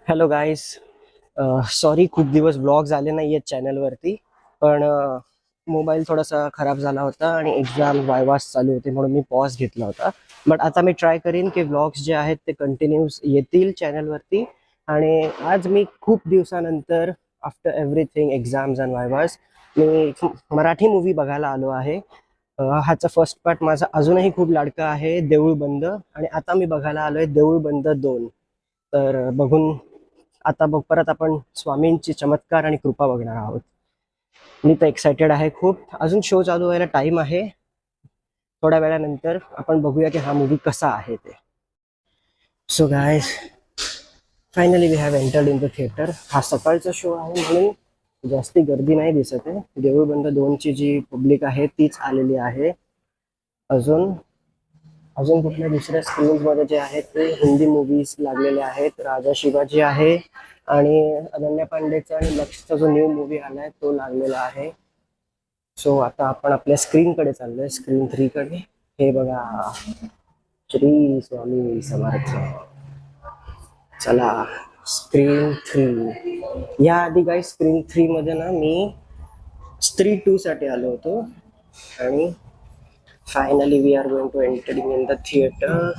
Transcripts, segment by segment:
Hello गाईस. Sorry खूप दिवस vlogs आले नाही आहेत चॅनलवरती. पण मोबाईल थोडासा खराब झाला होता आणि एक्झाम वायवास चालू होते म्हणून मी पॉज घेतला होता. बट आता मी ट्राय करीन की व्लॉग्स जे आहेत ते कंटिन्यूस येतील चॅनलवरती. आणि आज मी खूप दिवसानंतर after everything exams and vivas मी मराठी मूवी बघायला आलो आहे. ह्याचा फर्स्ट पार्ट माझा अजूनही खूप लाडका आहे, देऊळ बंद. आणि आता मी बघायला आलोय देऊळ बंद 2. तर बघून आता बघ परत आपण स्वामींची चमत्कार आणि कृपा बघणार आहोत. मी तर एक्सायटेड आहे खूप. अजून शो चालू व्हायला टाइम आहे. थोड्या वेळानंतर आपण बघूया की हा मूवी कसा आहे ते. So guys, finally we have entered in the theatre. हा सकाळचा शो आहे म्हणून जास्ती गर्दी नाही दिसत आहे. देऊळ बंद 2 ची जी पब्लिक आहे तीच आलेली आहे. अजून अजून कुठल्या दुसऱ्या स्क्रीन्समध्ये जे आहेत ते हिंदी मूवीज लागलेले आहेत. राजा शिवाजी आहे आणि अनन्या पांडेचा आणि लक्षचा जो न्यू मूवी आलाय तो लागलेला आहे. सो आता आपण आपल्या स्क्रीनकडे चाललोय, स्क्रीन 3 कडे. हे बघा, श्री स्वामी समर्थ. चला, स्क्रीन 3. या आधी काही स्क्रीन 3 मध्ये ना मी स्त्री 2 साठी आलो होतो. आणि finally we are going to entering in the theatre.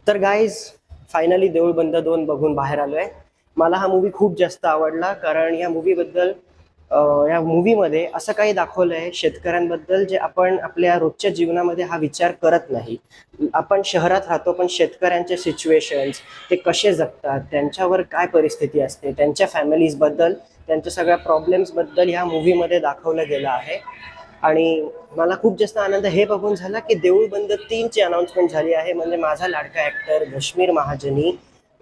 तर गाईज, फायनली देऊळ बंद 2 बघून बाहेर आलोय. मला हा मूवी खूप जास्त आवडला कारण या मूवीमध्ये असं काही दाखवलंय शेतकऱ्यांबद्दल जे आपण आपल्या रोजच्या जीवनामध्ये हा विचार करत नाही. आपण शहरात राहतो पण शेतकऱ्यांचे सिच्युएशन्स, ते कसे जगतात, त्यांच्यावर काय परिस्थिती असते, त्यांच्या फॅमिलीजबद्दल, त्यांच्या सगळ्या प्रॉब्लेम्सबद्दल ह्या मूवीमध्ये दाखवलं गेलं आहे. आणि मला खूप जास्त आनंद हे बघून झाला की देऊळ बंद 3 ची अनाउन्समेंट झाली आहे. म्हणजे माझा लाडका ऍक्टर कश्मीर महाजनी,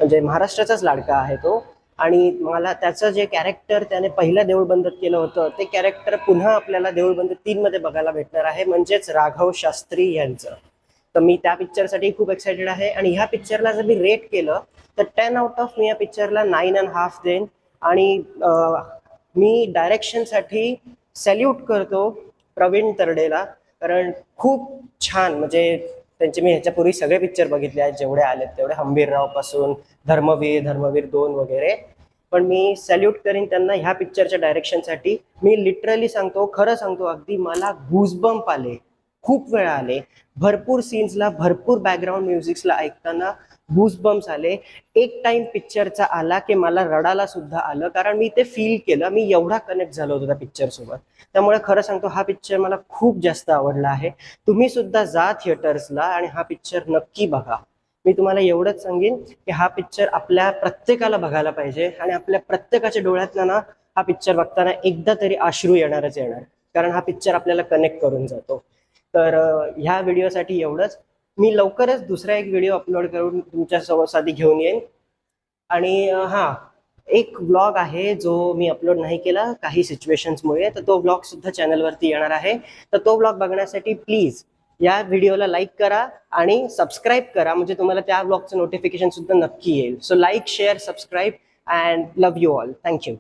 म्हणजे महाराष्ट्राचाच लाडका आहे तो. आणि मला त्याचं जे कॅरेक्टर त्याने पहिल्या देऊळ बंदत केलं होतं ते कॅरेक्टर पुन्हा आपल्याला देऊळ बंद 3 मध्ये बघायला भेटणार आहे, म्हणजेच राघव शास्त्री यांचं. तर मी त्या पिक्चरसाठी खूप एक्सायटेड आहे. आणि ह्या पिक्चरला जर मी रेट केलं तर 10 आउट ऑफ मी या पिक्चरला 9.5 देईन. आणि मी डायरेक्शनसाठी सॅल्यूट करतो प्रवीण तरडेला. कारण खूप छान, म्हणजे त्यांचे मी ह्याच्यापूर्वी सगळे पिक्चर बघितले आहेत जेवढे आलेत तेवढे, हंबीरराव पासून धर्मवीर 2 वगैरे. पण मी सॅल्यूट करीन त्यांना ह्या पिक्चरच्या डायरेक्शनसाठी. मी लिटरली सांगतो, खरं सांगतो, अगदी मला गुजबम्प आले, खूप वेळा आले. भरपूर सीन्सला, भरपूर बॅकग्राऊंड म्युझिक्सला ऐकताना गुजबम्प्स आले. एक टाइम पिक्चरचा आला की मला रडायला सुद्धा आलं, कारण मी ते फील केलं. मी एवढा कनेक्ट झालो होतो त्या पिक्चर सोबत. त्यामुळे खरं सांगतो, हा पिक्चर मला खूप जास्त आवडला आहे. तुम्ही सुद्धा जा थिएटर्सला आणि हा पिक्चर नक्की बघा. मी तुम्हाला एवढंच सांगेन की हा पिक्चर आपल्या प्रत्येकाला बघायला पाहिजे. आणि आपल्या प्रत्येकाच्या डोळ्यातनं ना हा पिक्चर बघताना एकदा तरी अश्रू येणारच येणार, कारण हा पिक्चर आपल्याला कनेक्ट करून जातो. तर ह्या व्हिडिओसाठी एवढंच. मी लवकरच दुसरा एक व्हिडिओ अपलोड करून तुमच्या संवाद घेऊन येईन. आणि हा एक व्लॉग आहे जो मी अपलोड नाही केला काही सिच्युएशन्समुळे, तर तो व्लॉग सुद्धा चॅनलवरती येणार आहे. तर तो व्लॉग बघण्यासाठी प्लीज या व्हिडिओला लाईक करा आणि सबस्क्राईब करा, म्हणजे तुम्हाला त्या व्लॉगचं नोटिफिकेशन सुद्धा नक्की येईल. So like, share, subscribe and love you all. Thank you.